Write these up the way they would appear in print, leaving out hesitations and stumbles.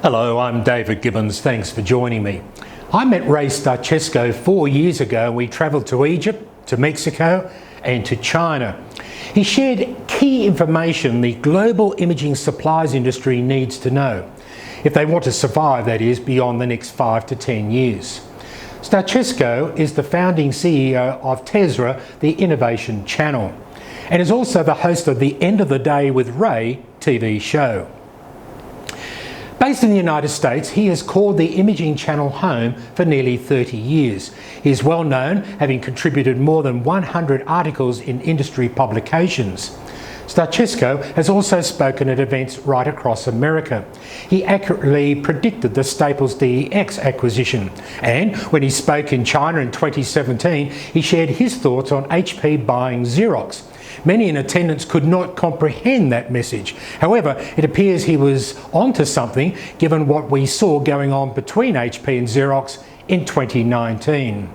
Hello, I'm David Gibbons. Thanks for joining me. I met Ray Starchesco 4 years ago. We travelled to Egypt, to Mexico and to China. He shared key information the global imaging supplies industry needs to know, if they want to survive, that is, beyond the next 5 to 10 years. Starchesco is the founding CEO of Tesra, the innovation channel, and is also the host of the End of the Day with Ray TV show. Based in the United States, he has called the imaging channel home for nearly 30 years. He is well known, having contributed more than 100 articles in industry publications. Starchesco has also spoken at events right across America. He accurately predicted the Staples DEX acquisition, and when he spoke in China in 2017, he shared his thoughts on HP buying Xerox. Many in attendance could not comprehend that message. However, it appears he was onto something given what we saw going on between HP and Xerox in 2019.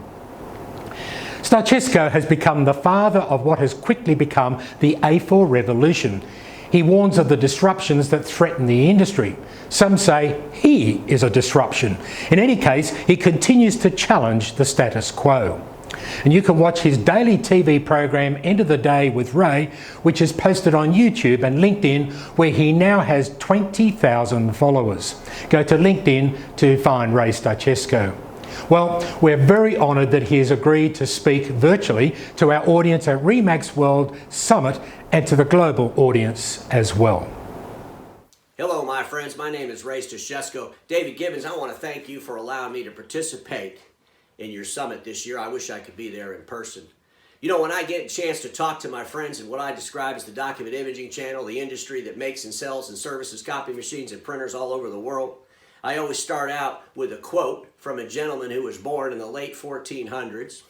Starchesco has become the father of what has quickly become the A4 revolution. He warns of the disruptions that threaten the industry. Some say he is a disruption. In any case, he continues to challenge the status quo. And you can watch his daily TV program End of the Day with Ray, which is posted on YouTube and LinkedIn, where he now has 20,000 followers. Go to LinkedIn to find Ray Starchesco. Well, we're very honoured that he has agreed to speak virtually to our audience at REMAX World Summit and to the global audience as well. Hello, my friends. My name is Ray Starchesco. David Gibbons, I want to thank you for allowing me to participate in your summit this year. I wish I could be there in person. You know, when I get a chance to talk to my friends in what I describe as the document imaging channel, the industry that makes and sells and services copy machines and printers all over the world, I always start out with a quote from a gentleman who was born in the late 1400s.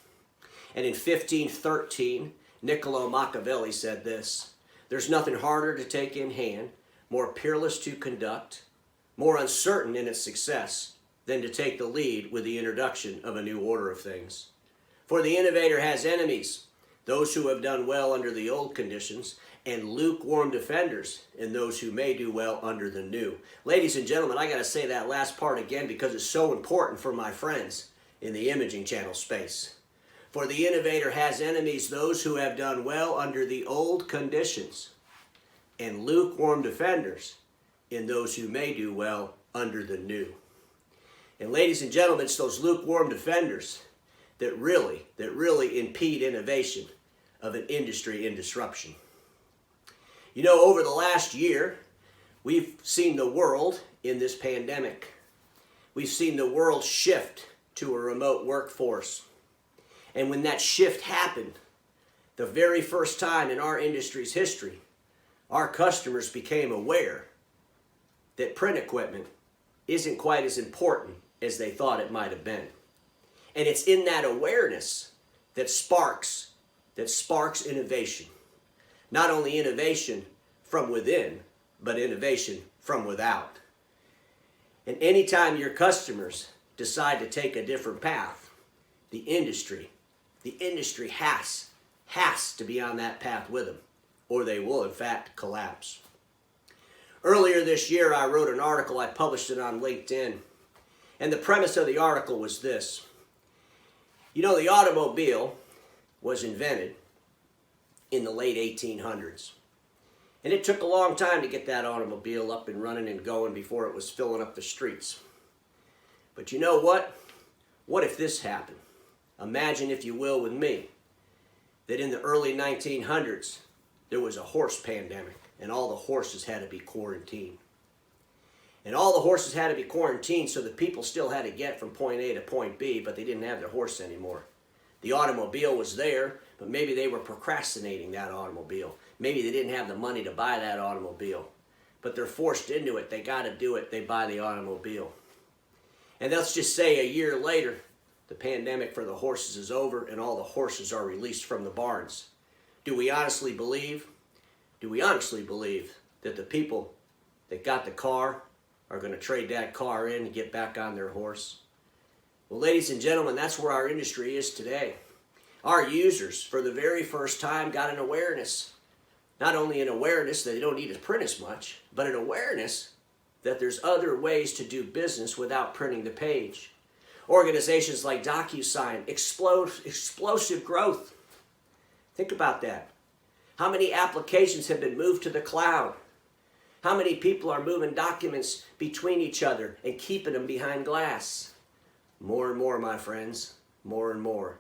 And in 1513, Nicolo Machiavelli said this: "There's nothing harder to take in hand, more peerless to conduct, more uncertain in its success, than to take the lead with the introduction of a new order of things. For the innovator has enemies, those who have done well under the old conditions, and lukewarm defenders in those who may do well under the new." Ladies and gentlemen, I got to say that last part again because it's so important for my friends in the imaging channel space. For the innovator has enemies, those who have done well under the old conditions, and lukewarm defenders in those who may do well under the new. And ladies and gentlemen, it's those lukewarm defenders that really impede innovation of an industry in disruption. You know, over the last year, we've seen the world in this pandemic. We've seen the world shift to a remote workforce. And when that shift happened, the very first time in our industry's history, our customers became aware that print equipment isn't quite as important as they thought it might have been. And it's in that awareness that sparks innovation. Not only innovation from within, but innovation from without. And anytime your customers decide to take a different path, the industry has to be on that path with them, or they will in fact collapse. Earlier this year, I wrote an article. I published it on LinkedIn. And the premise of the article was this: you know, the automobile was invented in the late 1800s. And it took a long time to get that automobile up and running and going before it was filling up the streets. But you know what? What if this happened? Imagine, if you will, with me, that in the early 1900s, there was a horse pandemic and all the horses had to be quarantined. And all the horses had to be quarantined, so the people still had to get from point A to point B, but they didn't have their horse anymore. The automobile was there, but maybe they were procrastinating that automobile. Maybe they didn't have the money to buy that automobile, but they're forced into it. They got to do it. They buy the automobile. And let's just say a year later, the pandemic for the horses is over and all the horses are released from the barns. Do we honestly believe that the people that got the car are going to trade that car in and get back on their horse? Well, ladies and gentlemen, that's where our industry is today. Our users, for the very first time, got an awareness. Not only an awareness that they don't need to print as much, but an awareness that there's other ways to do business without printing the page. Organizations like DocuSign, explosive growth. Think about that. How many applications have been moved to the cloud? How many people are moving documents between each other and keeping them behind glass? More and more, my friends, more and more.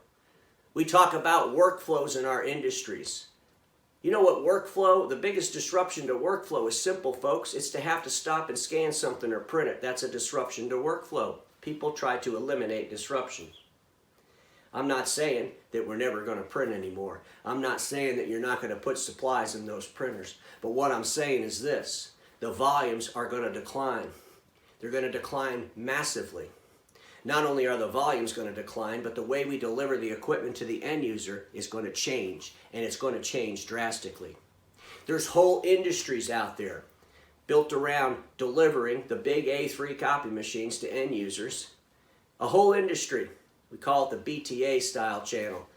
We talk about workflows in our industries. You know what workflow, the biggest disruption to workflow is simple, folks. It's to have to stop and scan something or print it. That's a disruption to workflow. People try to eliminate disruptions. I'm not saying that we're never going to print anymore. I'm not saying that you're not going to put supplies in those printers. But what I'm saying is this: the volumes are going to decline. They're going to decline massively. Not only are the volumes going to decline, but the way we deliver the equipment to the end user is going to change, and it's going to change drastically. There's whole industries out there built around delivering the big A3 copy machines to end users. A whole industry. We call it the BTA style channel.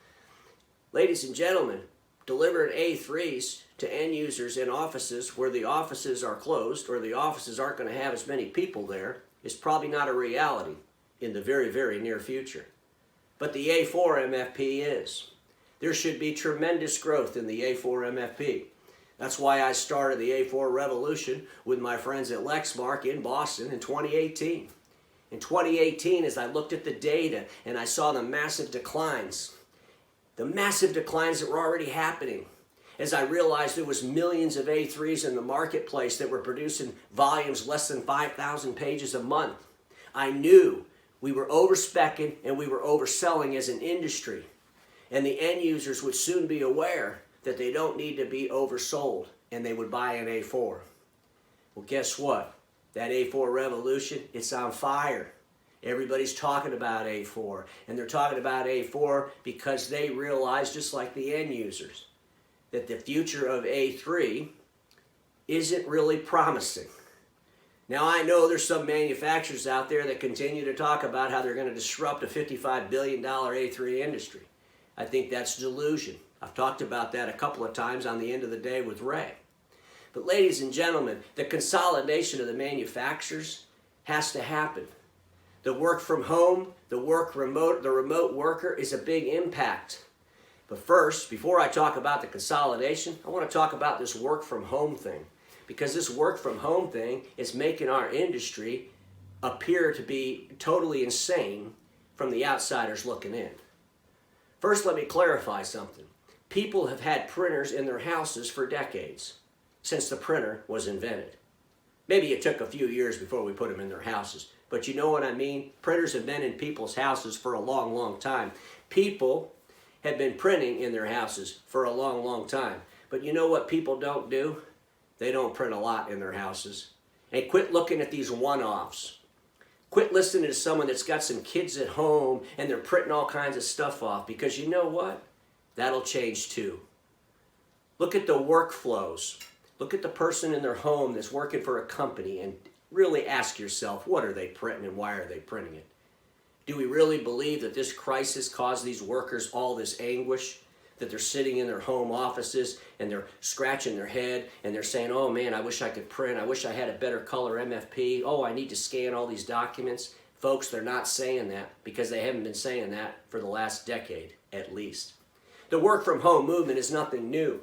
Ladies and gentlemen, delivering A3s to end users in offices where the offices are closed or the offices aren't going to have as many people there is probably not a reality in the very, very near future. But the A4 MFP is. There should be tremendous growth in the A4 MFP. That's why I started the A4 revolution with my friends at Lexmark in Boston in 2018. In 2018, as I looked at the data and I saw the massive declines that were already happening, as I realized there was millions of A3s in the marketplace that were producing volumes less than 5,000 pages a month, I knew we were overspeccing and we were overselling as an industry. And the end users would soon be aware that they don't need to be oversold, and they would buy an A4. Well, guess what? That A4 revolution, it's on fire. Everybody's talking about A4, and they're talking about A4 because they realize, just like the end users, that the future of A3 isn't really promising. Now, I know there's some manufacturers out there that continue to talk about how they're going to disrupt a $55 billion A3 industry. I think that's delusion. I've talked about that a couple of times on the End of the Day with Ray. But ladies and gentlemen, the consolidation of the manufacturers has to happen. The work from home, the remote worker is a big impact. But first, before I talk about the consolidation, I want to talk about this work from home thing. Because this work from home thing is making our industry appear to be totally insane from the outsiders looking in. First, let me clarify something. People have had printers in their houses for decades, since the printer was invented. Maybe it took a few years before we put them in their houses, but you know what I mean? Printers have been in people's houses for a long, long time. People have been printing in their houses for a long, long time. But you know what people don't do? They don't print a lot in their houses. And quit looking at these one-offs. Quit listening to someone that's got some kids at home and they're printing all kinds of stuff off, because you know what? That'll change too. Look at the workflows. Look at the person in their home that's working for a company and really ask yourself, what are they printing and why are they printing it? Do we really believe that this crisis caused these workers all this anguish? That they're sitting in their home offices and they're scratching their head and they're saying, oh man, I wish I could print. I wish I had a better color MFP. Oh, I need to scan all these documents. Folks, they're not saying that because they haven't been saying that for the last decade at least. The work from home movement is nothing new.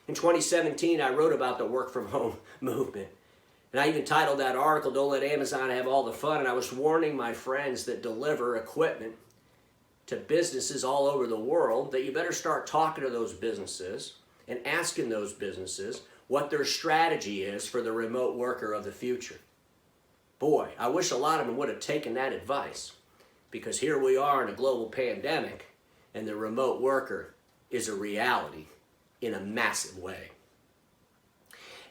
In 2017, I wrote about the work from home movement. And I even titled that article, Don't Let Amazon Have All the Fun. And I was warning my friends that deliver equipment to businesses all over the world that you better start talking to those businesses and asking those businesses what their strategy is for the remote worker of the future. Boy, I wish a lot of them would have taken that advice, because here we are in a global pandemic and the remote worker is a reality in a massive way.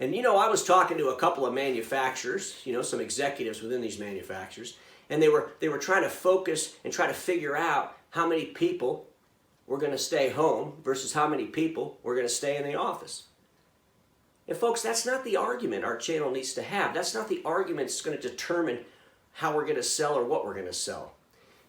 And you know, I was talking to a couple of manufacturers, you know, some executives within these manufacturers, and they were trying to focus and try to figure out how many people were going to stay home versus how many people were going to stay in the office. And folks, that's not the argument our channel needs to have. That's not the argument that's going to determine how we're going to sell or what we're going to sell.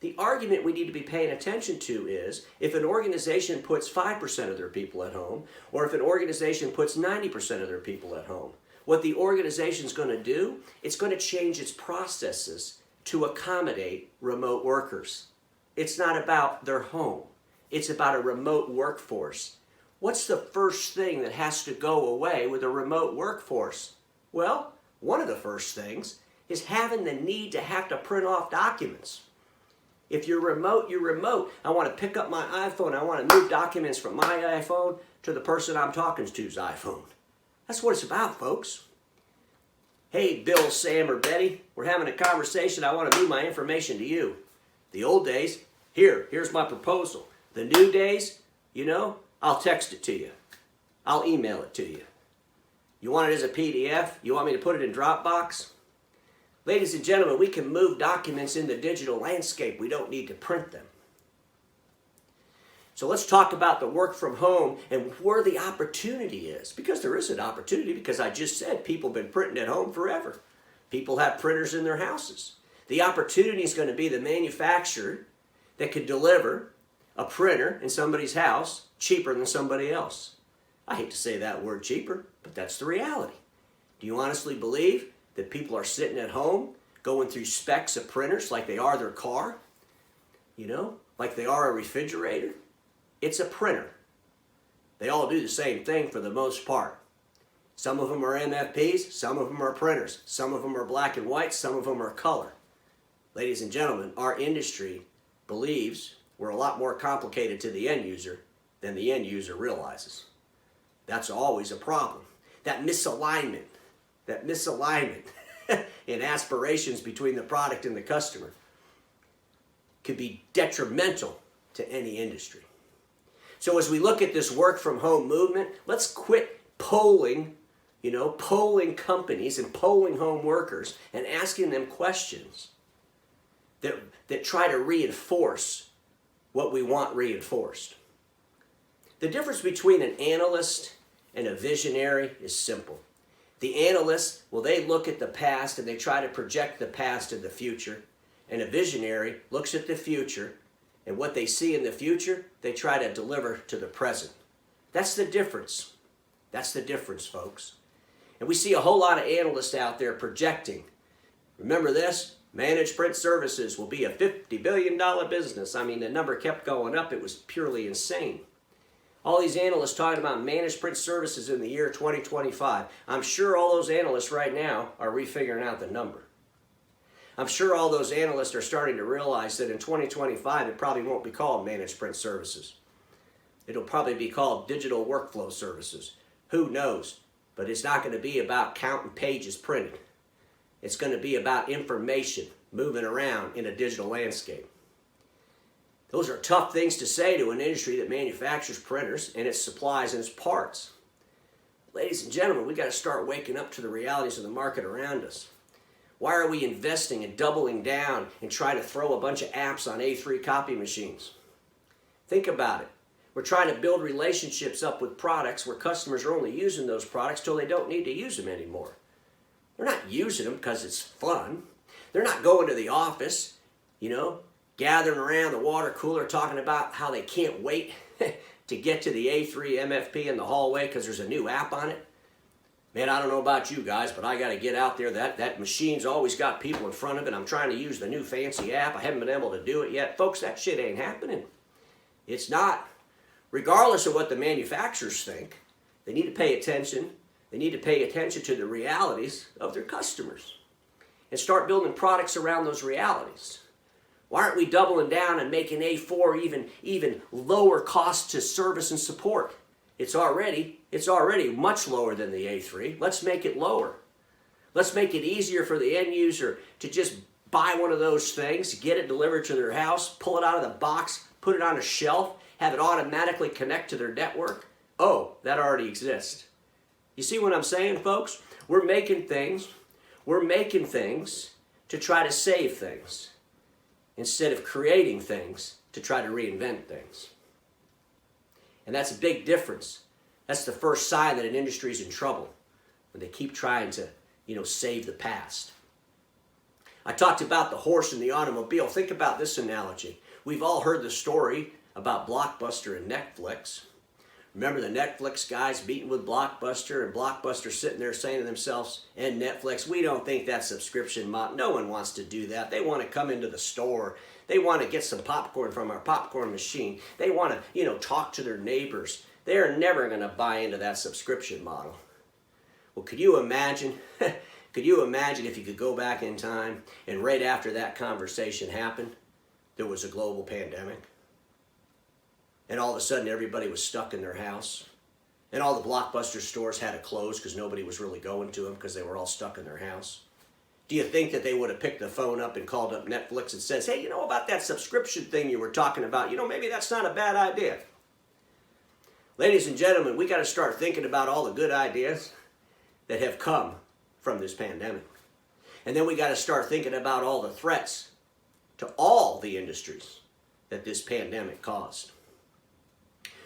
The argument we need to be paying attention to is if an organization puts 5% of their people at home, or if an organization puts 90% of their people at home. What the organization is going to do, it's going to change its processes to accommodate remote workers. It's not about their home. It's about a remote workforce. What's the first thing that has to go away with a remote workforce? Well, one of the first things is having the need to have to print off documents. If you're remote, you're remote. I want to pick up my iPhone. I want to move documents from my iPhone to the person I'm talking to's iPhone. That's what it's about, folks. Hey, Bill, Sam, or Betty, we're having a conversation. I want to move my information to you. The old days, here's my proposal. The new days, I'll text it to you. I'll email it to you. You want it as a PDF? You want me to put it in Dropbox? Ladies and gentlemen, we can move documents in the digital landscape. We don't need to print them. So let's talk about the work from home and where the opportunity is. Because there is an opportunity, because I just said people have been printing at home forever. People have printers in their houses. The opportunity is going to be the manufacturer that could deliver a printer in somebody's house cheaper than somebody else. I hate to say that word cheaper, but that's the reality. Do you honestly believe that people are sitting at home going through specs of printers like they are their car? Like they are a refrigerator? It's a printer. They all do the same thing for the most part. Some of them are MFPs, some of them are printers, some of them are black and white, some of them are color. Ladies and gentlemen, our industry believes we're a lot more complicated to the end user than the end user realizes. That's always a problem. That misalignment in aspirations between the product and the customer could be detrimental to any industry. So as we look at this work from home movement, let's quit polling companies and polling home workers and asking them questions that try to reinforce what we want reinforced. The difference between an analyst and a visionary is simple. The analyst, they look at the past and they try to project the past and the future. And a visionary looks at the future, and what they see in the future, they try to deliver to the present. That's the difference. That's the difference, folks. And we see a whole lot of analysts out there projecting. Remember this? Managed print services will be a $50 billion business. I mean, the number kept going up. It was purely insane. All these analysts talking about managed print services in the year 2025. I'm sure all those analysts right now are refiguring out the number. I'm sure all those analysts are starting to realize that in 2025 it probably won't be called managed print services. It'll probably be called digital workflow services. Who knows? But it's not going to be about counting pages printed. It's going to be about information moving around in a digital landscape. Those are tough things to say to an industry that manufactures printers and its supplies and its parts. Ladies and gentlemen, we got to start waking up to the realities of the market around us. Why are we investing and doubling down and trying to throw a bunch of apps on A3 copy machines? Think about it. We're trying to build relationships up with products where customers are only using those products till they don't need to use them anymore. They're not using them because it's fun. They're not going to the office, gathering around the water cooler talking about how they can't wait to get to the A3 MFP in the hallway because there's a new app on it. Man, I don't know about you guys, but I got to get out there. That machine's always got people in front of it. I'm trying to use the new fancy app. I haven't been able to do it yet. Folks, that shit ain't happening. It's not. Regardless of what the manufacturers think, they need to pay attention. They need to pay attention to the realities of their customers and start building products around those realities. Why aren't we doubling down and making A4 even lower cost to service and support? It's already much lower than the A3. Let's make it lower. Let's make it easier for the end user to just buy one of those things, get it delivered to their house, pull it out of the box, put it on a shelf, have it automatically connect to their network. Oh, that already exists. You see what I'm saying, folks? We're making things to try to save things instead of creating things to try to reinvent things. And that's a big difference. That's the first sign that an industry is in trouble, when they keep trying to, save the past. I talked about the horse and the automobile. Think about this analogy. We've all heard the story about Blockbuster and Netflix. Remember the Netflix guys meeting with Blockbuster, and Blockbuster sitting there saying to themselves, and Netflix, we don't think that subscription model, no one wants to do that. They want to come into the store. They want to get some popcorn from our popcorn machine. They want to, talk to their neighbors. They're never going to buy into that subscription model. Well, could you imagine? Could you imagine if you could go back in time and right after that conversation happened, there was a global pandemic? And all of a sudden everybody was stuck in their house. And all the Blockbuster stores had to close because nobody was really going to them because they were all stuck in their house. Do you think that they would have picked the phone up and called up Netflix and says, hey, about that subscription thing you were talking about, maybe that's not a bad idea. Ladies and gentlemen, we got to start thinking about all the good ideas that have come from this pandemic. And then we got to start thinking about all the threats to all the industries that this pandemic caused.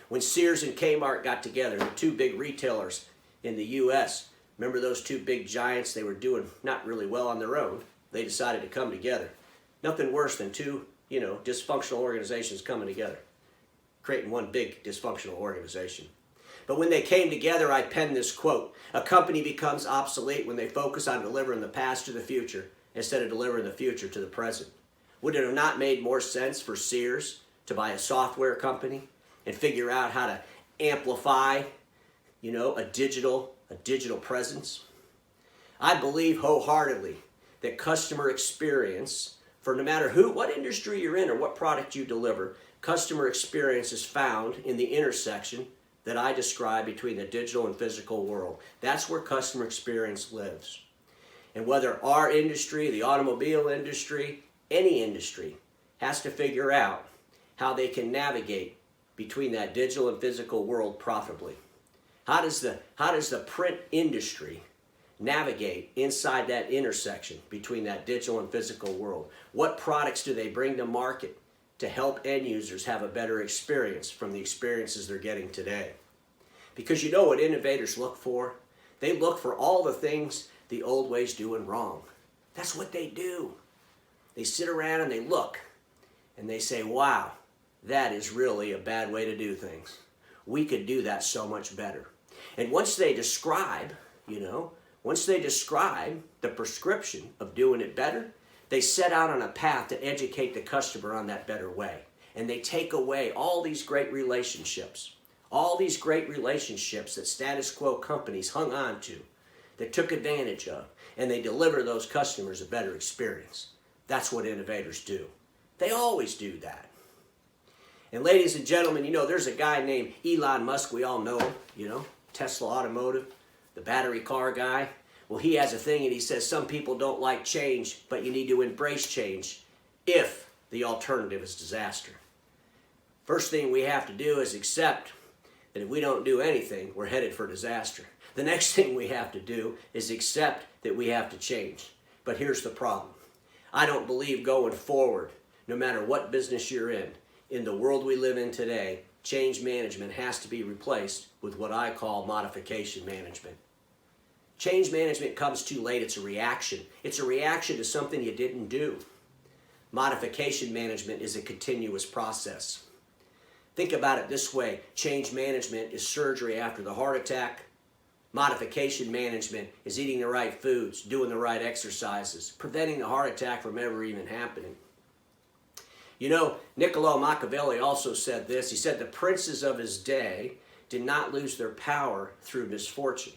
When Sears and Kmart got together, the two big retailers in the U.S., remember those two big giants? They were doing not really well on their own. They decided to come together. Nothing worse than two, dysfunctional organizations coming together, creating one big dysfunctional organization. But when they came together, I penned this quote: a company becomes obsolete when they focus on delivering the past to the future instead of delivering the future to the present. Would it have not made more sense for Sears to buy a software company and figure out how to amplify, a digital presence? I believe wholeheartedly that customer experience, for no matter what industry you're in or what product you deliver, customer experience is found in the intersection that I describe between the digital and physical world. That's where customer experience lives. And whether our industry, the automobile industry, any industry, has to figure out how they can navigate between that digital and physical world profitably. How does the print industry navigate inside that intersection between that digital and physical world? What products do they bring to market to help end users have a better experience from the experiences they're getting today? Because you know what innovators look for? They look for all the things the old ways doing wrong. That's what they do. They sit around and they look and they say, wow, that is really a bad way to do things. We could do that so much better. And once they describe, the prescription of doing it better, they set out on a path to educate the customer on that better way. And they take away all these great relationships that status quo companies hung on to, that took advantage of, and they deliver those customers a better experience. That's what innovators do. They always do that. And ladies and gentlemen, there's a guy named Elon Musk, we all know him, Tesla Automotive, the battery car guy. Well, he has a thing and he says some people don't like change, but you need to embrace change if the alternative is disaster. First thing we have to do is accept that if we don't do anything, we're headed for disaster. The next thing we have to do is accept that we have to change. But here's the problem. I don't believe going forward, no matter what business you're in the world we live in today, change management has to be replaced with what I call modification management. Change management comes too late. It's a reaction. It's a reaction to something you didn't do. Modification management is a continuous process. Think about it this way. Change management is surgery after the heart attack. Modification management is eating the right foods, doing the right exercises, preventing the heart attack from ever even happening. Nicolo Machiavelli also said this. He said the princes of his day did not lose their power through misfortune.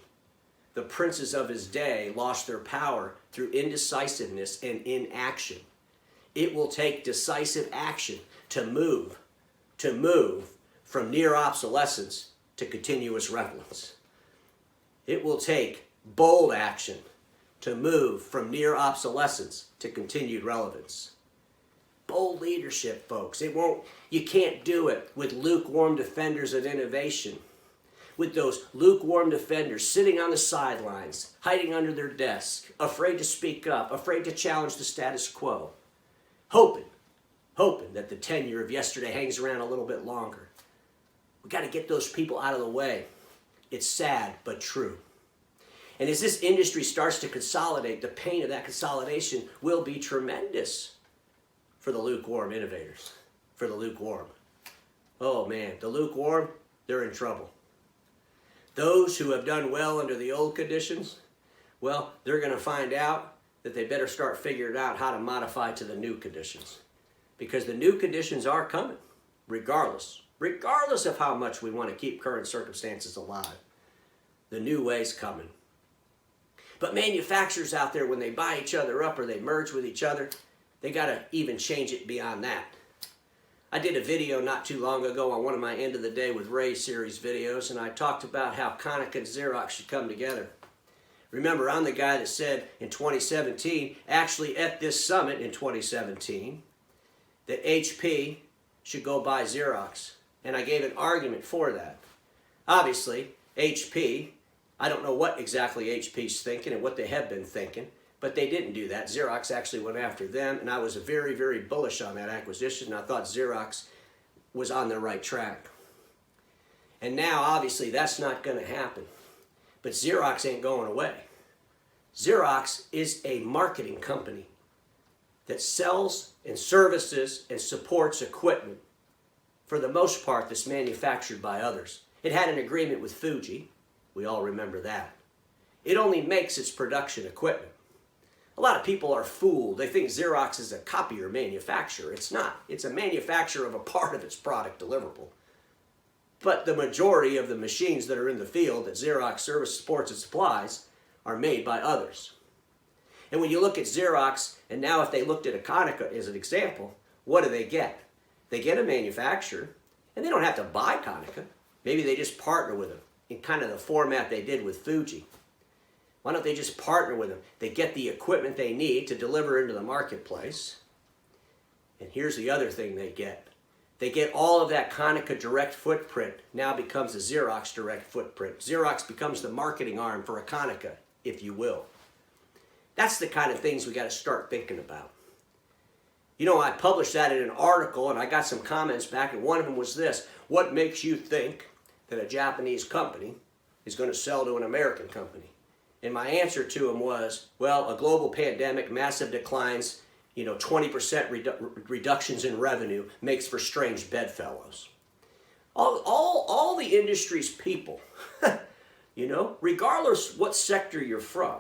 The princes of his day lost their power through indecisiveness and inaction. It will take decisive action to move from near obsolescence to continuous relevance. It will take bold action to move from near obsolescence to continued relevance. Bold leadership, folks. You can't do it with lukewarm defenders of innovation. With those lukewarm defenders sitting on the sidelines, hiding under their desk, afraid to speak up, afraid to challenge the status quo, hoping that the tenure of yesterday hangs around a little bit longer. We got to get those people out of the way. It's sad, but true. And as this industry starts to consolidate, the pain of that consolidation will be tremendous for the lukewarm innovators, for the lukewarm. Oh man, the lukewarm, they're in trouble. Those who have done well under the old conditions, well, they're going to find out that they better start figuring out how to modify to the new conditions. Because the new conditions are coming, regardless of how much we want to keep current circumstances alive. The new way's coming. But manufacturers out there, when they buy each other up or they merge with each other, they got to even change it beyond that. I did a video not too long ago on one of my End of the Day with Ray series videos, and I talked about how Konica and Xerox should come together. Remember, I'm the guy that said in 2017, actually at this summit in 2017, that HP should go buy Xerox. And I gave an argument for that. Obviously, HP, I don't know what exactly HP's thinking and what they have been thinking, but they didn't do that. Xerox actually went after them, and I was very, very bullish on that acquisition. I thought Xerox was on the right track. And now, obviously, that's not going to happen. But Xerox ain't going away. Xerox is a marketing company that sells and services and supports equipment, for the most part, that's manufactured by others. It had an agreement with Fuji. We all remember that. It only makes its production equipment. A lot of people are fooled. They think Xerox is a copier manufacturer. It's not. It's a manufacturer of a part of its product deliverable. But the majority of the machines that are in the field that Xerox service, supports, and supplies are made by others. And when you look at Xerox, and now if they looked at a Konica as an example, what do they get? They get a manufacturer, and they don't have to buy Konica. Maybe they just partner with them in kind of the format they did with Fuji. Why don't they just partner with them? They get the equipment they need to deliver into the marketplace. And here's the other thing they get. They get all of that Konica direct footprint now becomes a Xerox direct footprint. Xerox becomes the marketing arm for a Konica, if you will. That's the kind of things we got to start thinking about. You know, I published that in an article, and I got some comments back, and one of them was this: what makes you think that a Japanese company is going to sell to an American company? And my answer to them was, well, a global pandemic, massive declines, 20% reductions in revenue makes for strange bedfellows. All the industry's people, regardless what sector you're from,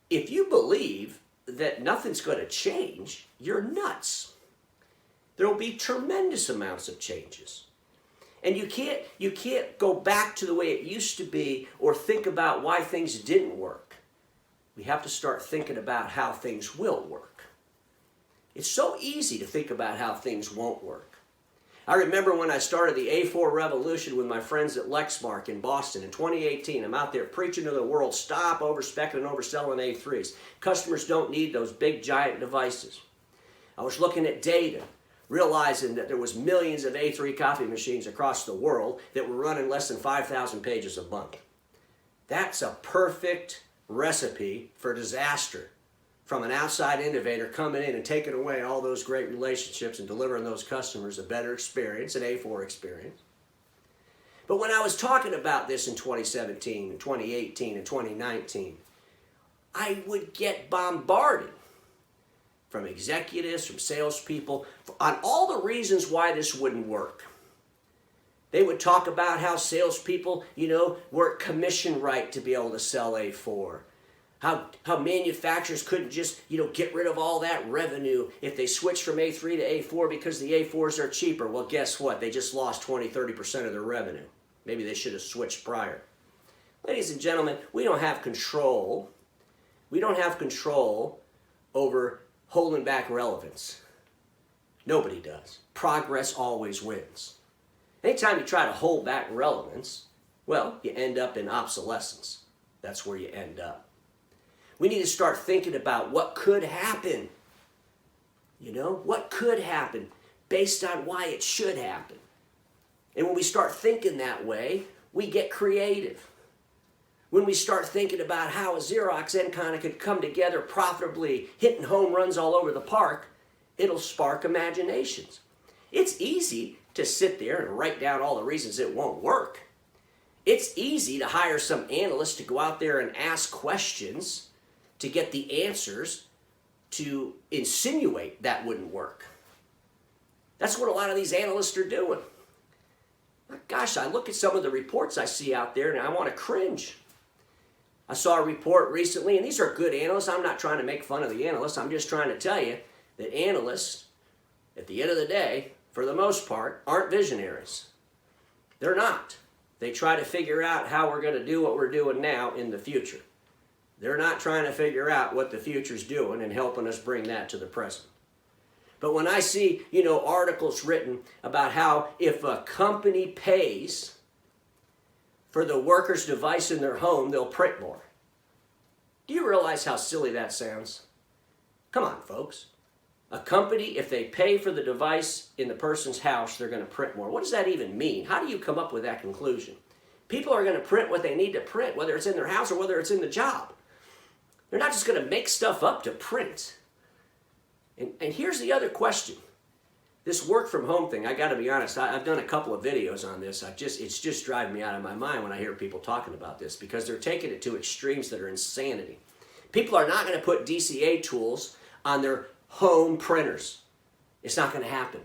if you believe that nothing's going to change, you're nuts. There will be tremendous amounts of changes. And you can't go back to the way it used to be or think about why things didn't work. We have to start thinking about how things will work. It's so easy to think about how things won't work. I remember when I started the A4 revolution with my friends at Lexmark in Boston in 2018. I'm out there preaching to the world, stop overspeccing and overselling A3s. Customers don't need those big giant devices. I was looking at data, realizing that there was millions of A3 copy machines across the world that were running less than 5,000 pages a month. That's a perfect recipe for disaster from an outside innovator coming in and taking away all those great relationships and delivering those customers a better experience, an A4 experience. But when I was talking about this in 2017, and 2018, and 2019, I would get bombarded from executives, from salespeople, on all the reasons why this wouldn't work. They would talk about how salespeople, weren't commission right to be able to sell A4. How manufacturers couldn't just, get rid of all that revenue if they switched from A3 to A4 because the A4s are cheaper. Well, guess what? They just lost 20-30% of their revenue. Maybe they should have switched prior. Ladies and gentlemen, we don't have control. We don't have control over holding back relevance. Nobody does. Progress always wins. Anytime you try to hold back relevance, well, you end up in obsolescence. That's where you end up. We need to start thinking about what could happen. What could happen based on why it should happen. And when we start thinking that way, we get creative. When we start thinking about how a Xerox and Konica could come together profitably, hitting home runs all over the park, it'll spark imaginations. It's easy to sit there and write down all the reasons it won't work. It's easy to hire some analyst to go out there and ask questions to get the answers to insinuate that wouldn't work. That's what a lot of these analysts are doing. Gosh, I look at some of the reports I see out there and I want to cringe. I saw a report recently, and these are good analysts. I'm not trying to make fun of the analysts. I'm just trying to tell you that analysts, at the end of the day, for the most part, aren't visionaries. They're not. They try to figure out how we're going to do what we're doing now in the future. They're not trying to figure out what the future's doing and helping us bring that to the present. But when I see, articles written about how if a company pays for the worker's device in their home, they'll print more. Do you realize how silly that sounds? Come on, folks. A company, if they pay for the device in the person's house, they're going to print more. What does that even mean? How do you come up with that conclusion? People are going to print what they need to print, whether it's in their house or whether it's in the job. They're not just going to make stuff up to print. And here's the other question. This work from home thing, I got to be honest, I've done a couple of videos on this. It's just driving me out of my mind when I hear people talking about this because they're taking it to extremes that are insanity. People are not going to put DCA tools on their home printers. It's not going to happen.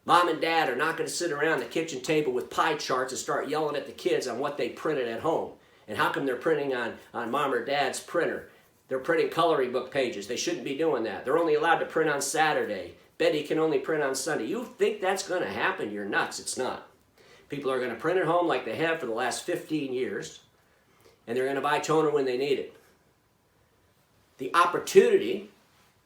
Mom and dad are not going to sit around the kitchen table with pie charts and start yelling at the kids on what they printed at home. And how come they're printing on mom or dad's printer? They're printing coloring book pages. They shouldn't be doing that. They're only allowed to print on Saturday. Betty can only print on Sunday. You think that's going to happen? You're nuts. It's not. People are going to print at home like they have for the last 15 years, and they're going to buy toner when they need it. The opportunity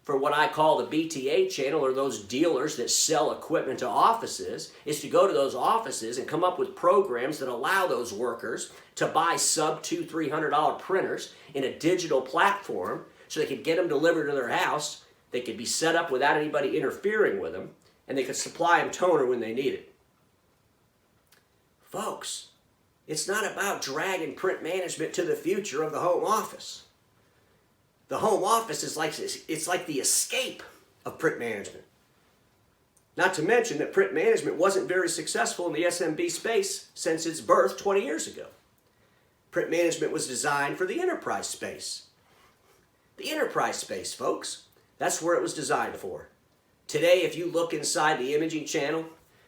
for what I call the BTA channel, or those dealers that sell equipment to offices, is to go to those offices and come up with programs that allow those workers to buy sub $200, $300 printers in a digital platform so they could get them delivered to their house. They could be set up without anybody interfering with them, and they could supply them toner when they need it. Folks, it's not about dragging print management to the future of the home office. The home office is like the escape of print management. Not to mention that print management wasn't very successful in the SMB space since its birth 20 years ago. Print management was designed for the enterprise space. The enterprise space, folks. That's where it was designed for. Today, if you look inside the imaging channel,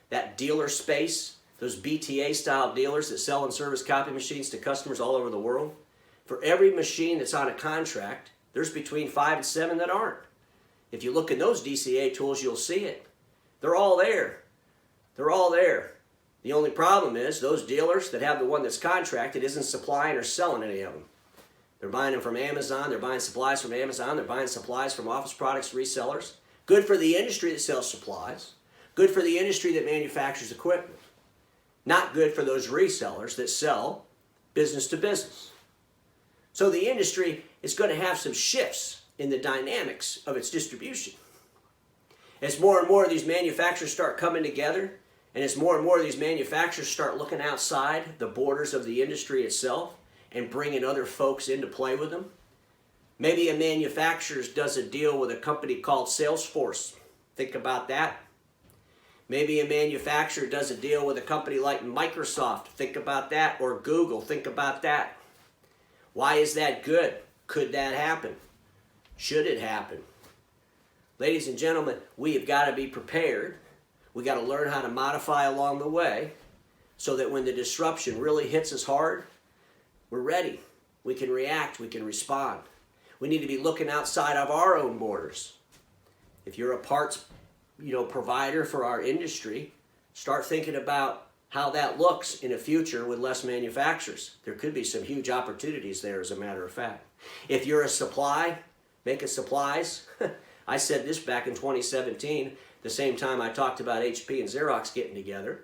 that dealer space, those BTA-style dealers that sell and service copy machines to customers all over the world, for every machine that's on a contract, there's between 5 and 7 that aren't. If you look in those DCA tools, you'll see it. They're all there. They're all there. The only problem is those dealers that have the one that's contracted isn't supplying or selling any of them. They're buying them from Amazon. They're buying supplies from Amazon. They're buying supplies from office products resellers. Good for the industry that sells supplies. Good for the industry that manufactures equipment. Not good for those resellers that sell business to business. So the industry is going to have some shifts in the dynamics of its distribution. As more and more of these manufacturers start coming together, and as more and more of these manufacturers start looking outside the borders of the industry itself and bringing other folks in to play with them, maybe a manufacturer does a deal with a company called Salesforce. Think about that. Maybe a manufacturer does a deal with a company like Microsoft. Think about that. Or Google. Think about that. Why is that good? Could that happen? Should it happen? Ladies and gentlemen, we have got to be prepared. We got to learn how to modify along the way so that when the disruption really hits us hard, we're ready. We can react. We can respond. We need to be looking outside of our own borders. If you're a parts, provider for our industry, start thinking about how that looks in the future with less manufacturers. There could be some huge opportunities there, as a matter of fact. If you're a supply, making supplies, I said this back in 2017, the same time I talked about HP and Xerox getting together.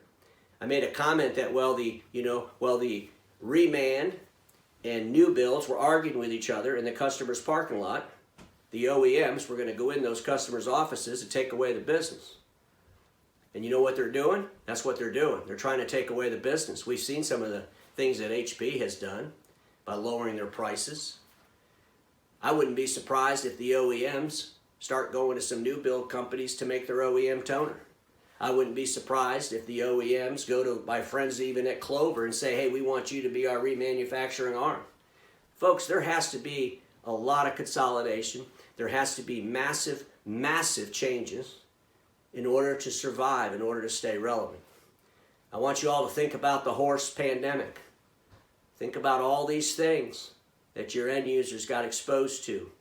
I made a comment that the remand and new builds were arguing with each other in the customer's parking lot, the OEMs were going to go in those customers' offices and take away the business. And you know what they're doing? That's what they're doing. They're trying to take away the business. We've seen some of the things that HP has done by lowering their prices. I wouldn't be surprised if the OEMs start going to some new build companies to make their OEM toner. I wouldn't be surprised if the OEMs go to my friends even at Clover and say, hey, we want you to be our remanufacturing arm. Folks, there has to be a lot of consolidation. There has to be massive, massive changes in order to survive, in order to stay relevant. I want you all to think about the horse pandemic. Think about all these things that your end users got exposed to.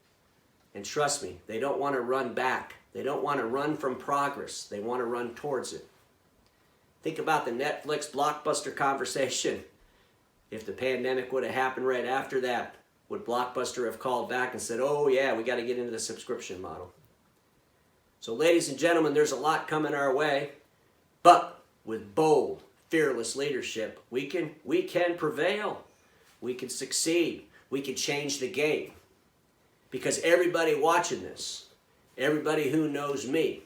And trust me, they don't want to run back. They don't want to run from progress. They want to run towards it. Think about the Netflix Blockbuster conversation. If the pandemic would have happened right after that, would Blockbuster have called back and said, oh yeah, we got to get into the subscription model? So ladies and gentlemen, there's a lot coming our way, but with bold, fearless leadership, we can prevail. We can succeed. We can change the game. Because everybody watching this, everybody who knows me,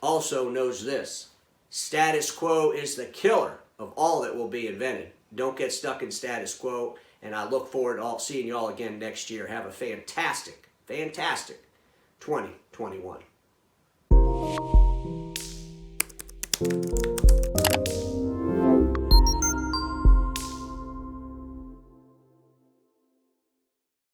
also knows this. Status quo is the killer of all that will be invented. Don't get stuck in status quo, and I look forward to seeing you all again next year. Have a fantastic, fantastic 2021.